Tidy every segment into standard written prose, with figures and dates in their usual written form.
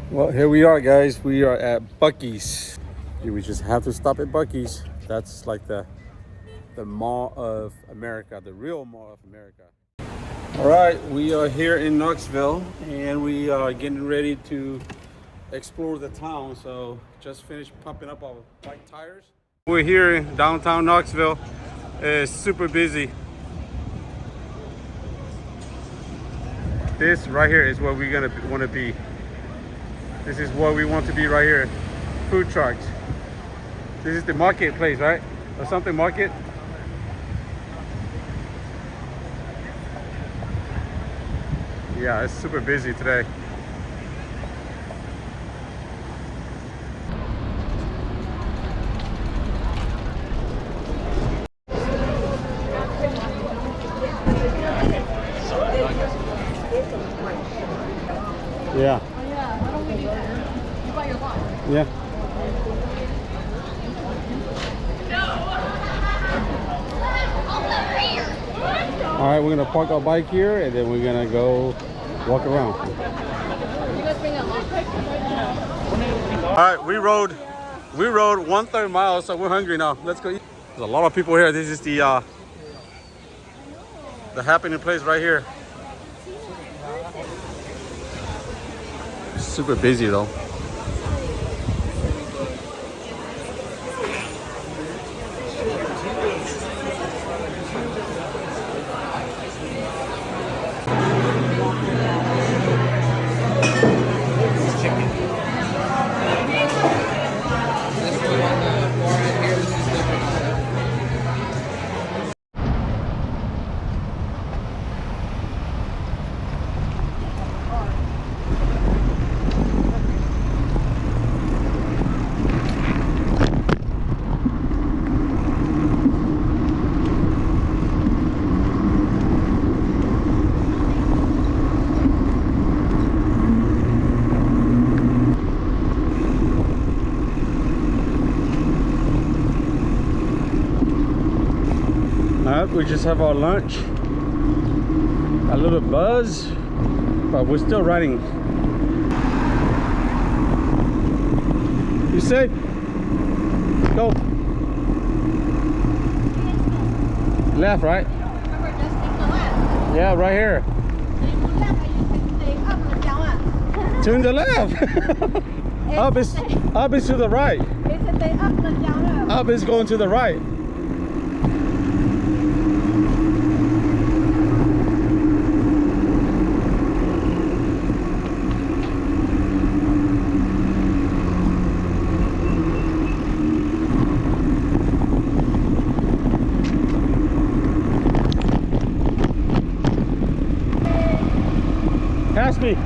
Well, here we are, guys. We are at Buc-ee's. We just have to stop at Buc-ee's. That's like the Mall of America, the real Mall of America. All right, we are here in Knoxville, and we are getting ready to explore the town. So just finished pumping up our bike tires. We're here in downtown Knoxville. It's super busy. This right here is where we're gonna want to be. This is what we want to be right here. Food trucks. This is the marketplace, right? Or something market. Yeah, it's super busy today. Yeah. Yeah. All right, we're gonna park our bike here, and then we're gonna go walk around. All right, we rode 1/3 mile, so we're hungry now. Let's go eat. There's a lot of people here. This is the happening place right here. Super busy though. We just have our lunch, a little buzz, but we're still riding. You safe? Go. Left, right? Yeah, right here. Turn the left. Up is to the right. Up is going to the right. Pass me.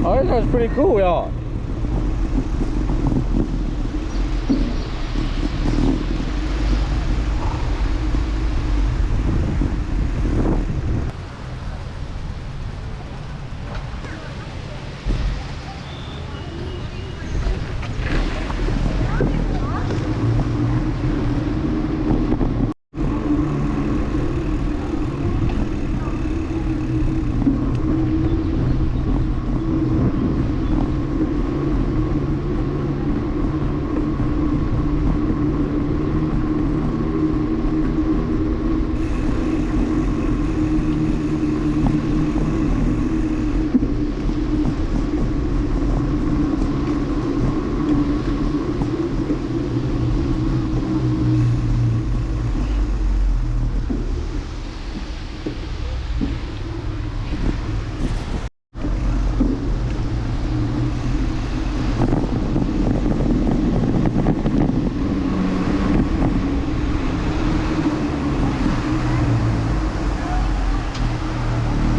Oh, this one's pretty cool, y'all.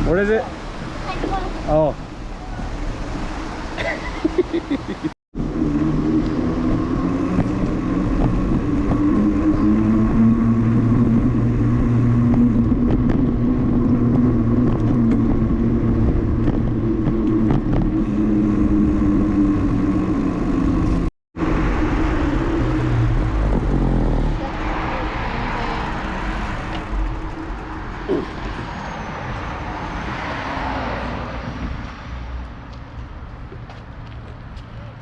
What is it? Oh.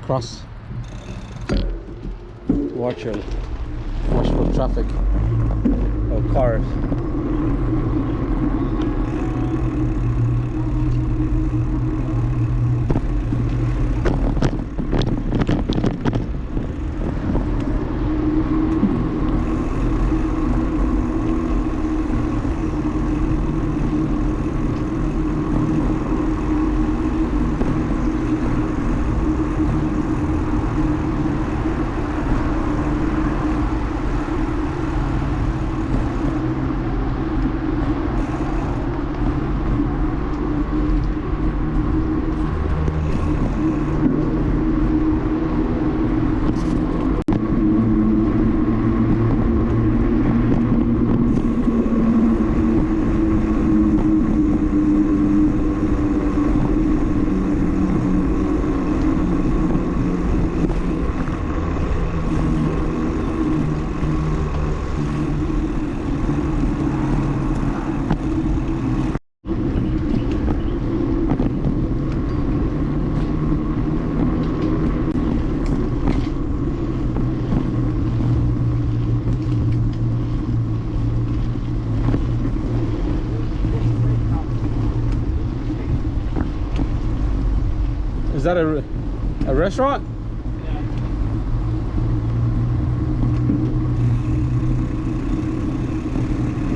cross. Watch for traffic or cars. Is that a restaurant?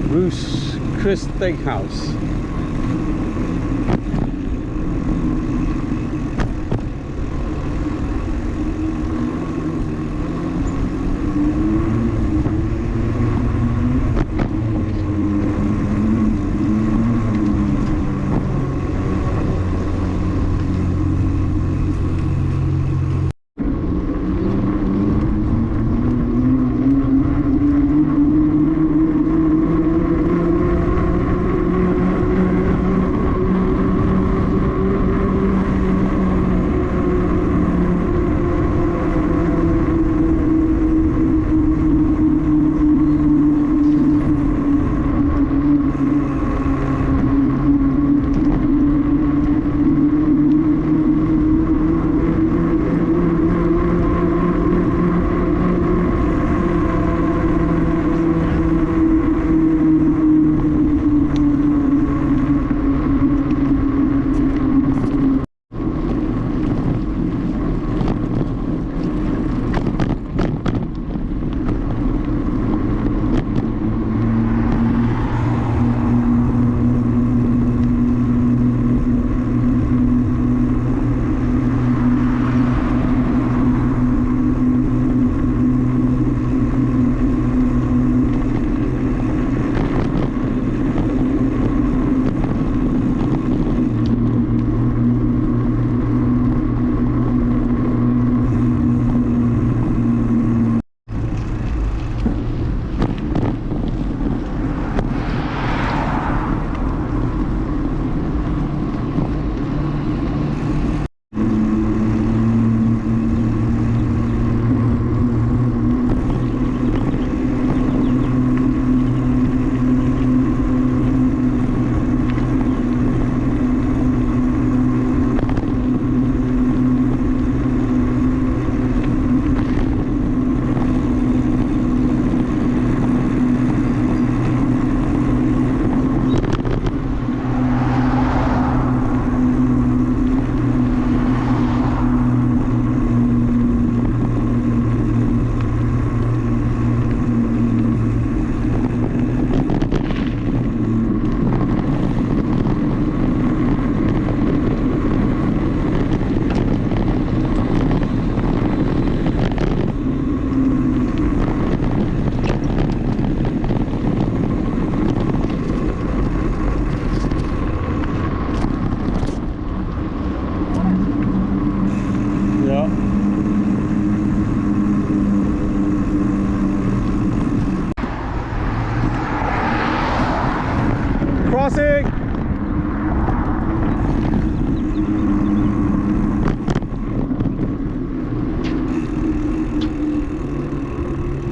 Ruth's Chris Steakhouse. Crossing!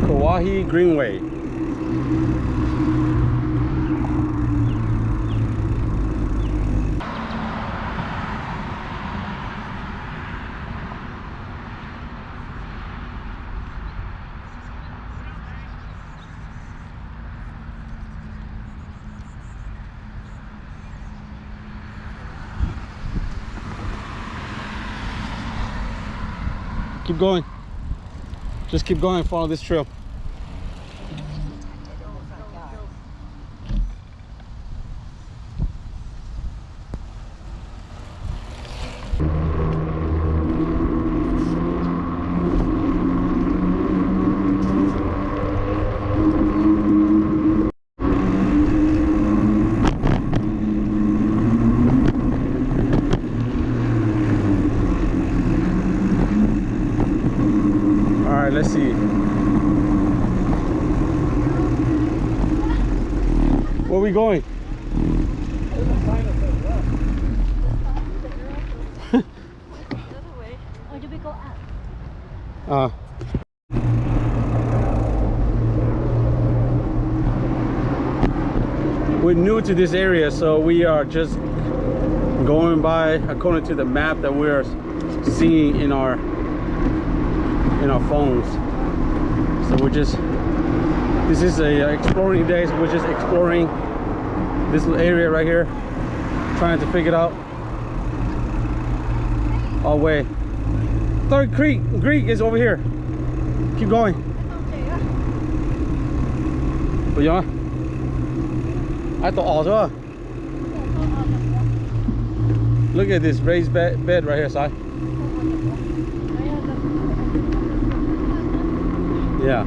Kauai Greenway. Keep going. Just keep going, follow this trail. All right, let's see. Where are we going? The other way. Or do we go up? We're new to this area, so we are just going by according to the map that we're seeing in our phones. So we're just, this is a exploring day, so we're just exploring this little area right here, trying to figure it out our way. Third Creek is over here. Keep going. Ủa gì? I thought also. Look at this raised bed right here, Si. Yeah.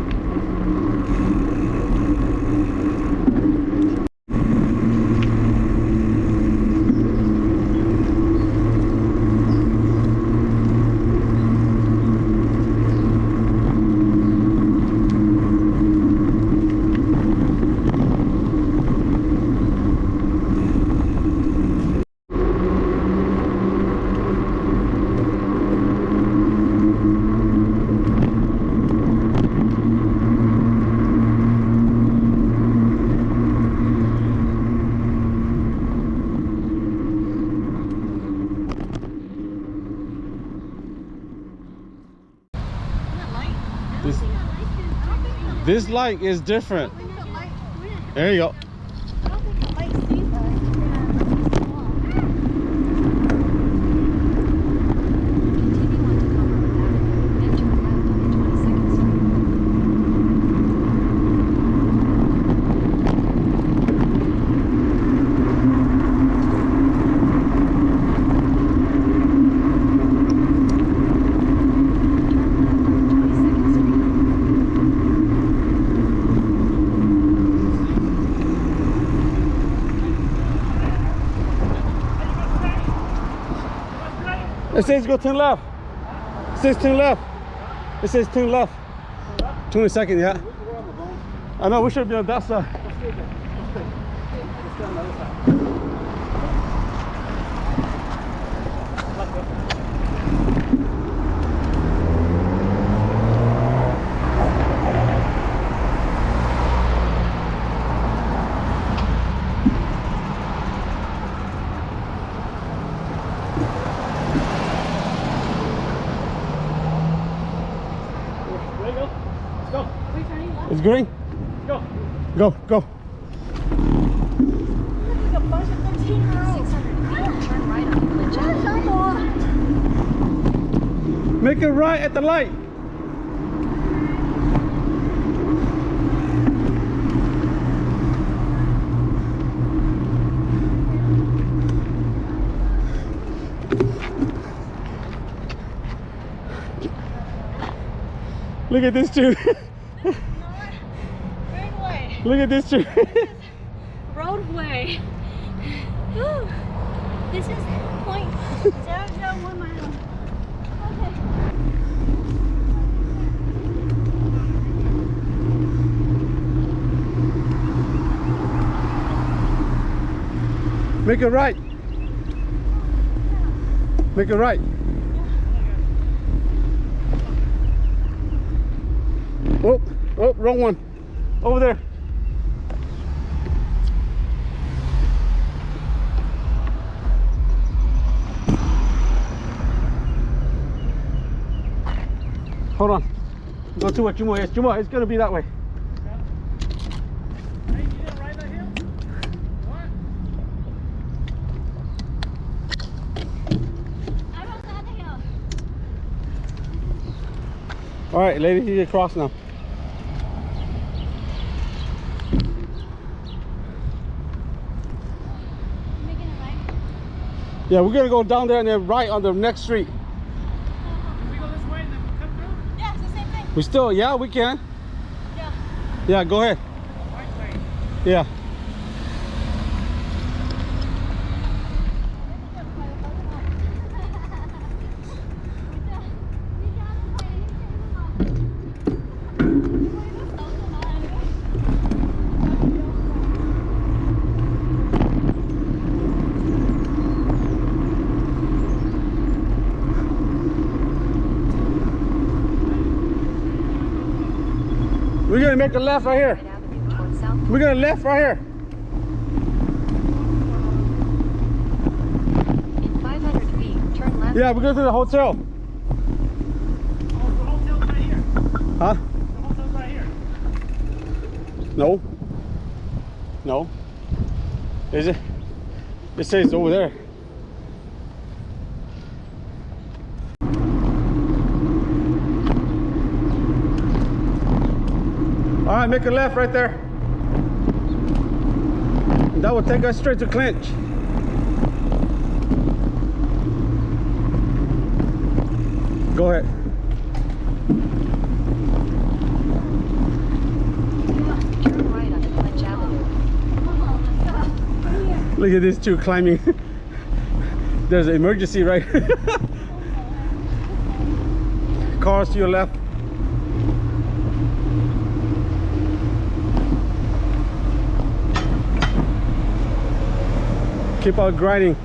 This light is different. There you go. I don't think the light sees us. It says go turn left. It says turn left. It says turn left. 20 seconds, yeah. I know, we should be on that side. It's green. Go. Go, go. Like a bunch of 15-year-olds. 600 feet. Turn right on the Make it right at the light. Look at this tree. Look at this tree. Roadway. Whew. This is 0.001 mile. Okay. Make it right. Make it right. Oh, oh, wrong one. Over there. Hold on. Go to what Jumo is. Jumo, it's gonna be that way. Hey, you didn't ride that hill? What? I rode that hill. All right, lady, you get across now. Making it right. Yeah, we're gonna go down there and then right on the next street. If we go this way and then we come through, Yeah, it's the same thing. We still, yeah, we can. Yeah. Yeah, go ahead. right way. Yeah. We're gonna make a left right here. We're gonna left right here. In 500 feet, turn left. Yeah, we're going to the hotel. Oh, the hotel's right here. Huh? The hotel's right here. No. No. Is it? It says over there. All right, make a left right there. And that will take us straight to Clinch. Go ahead. Turn right onto Clinch Avenue. Look at these two climbing. There's an emergency right. Cars to your left. Keep on grinding.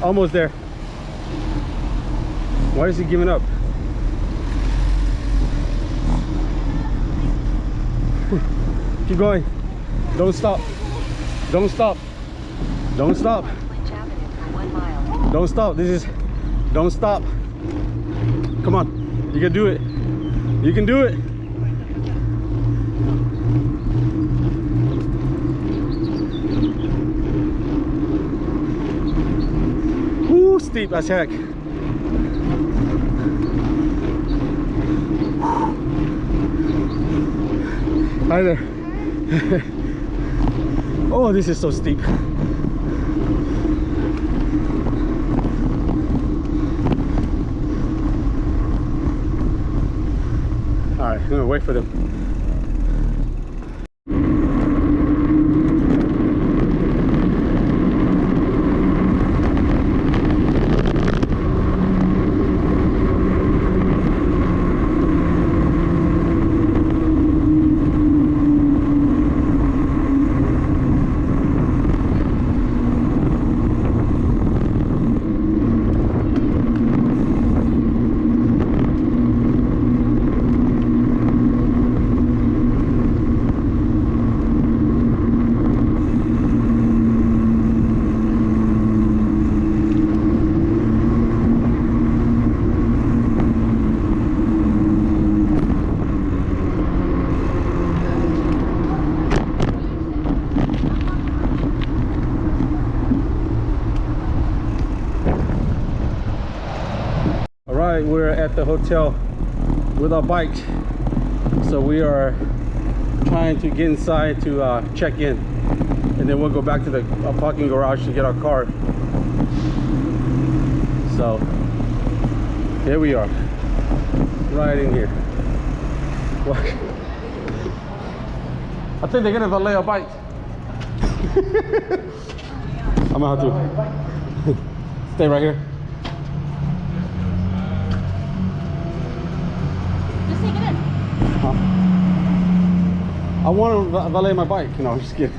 Almost there. Why is he giving up? Keep going. Don't stop. Don't stop. Don't stop. Clinch Avenue for 1 mile. Don't stop. This is. Don't stop. Come on. You can do it. You can do it. Woo, steep as heck. Hi there. Oh, this is so steep. All right, I'm gonna wait for them. We're at the hotel with our bike, so we are trying to get inside to check in, and then we'll go back to the parking garage to get our car. So here we are, right in here. I think they're gonna valet our bike. I'm gonna have to stay right here. Just take it in. Huh? I want to valet my bike. No, I'm just kidding.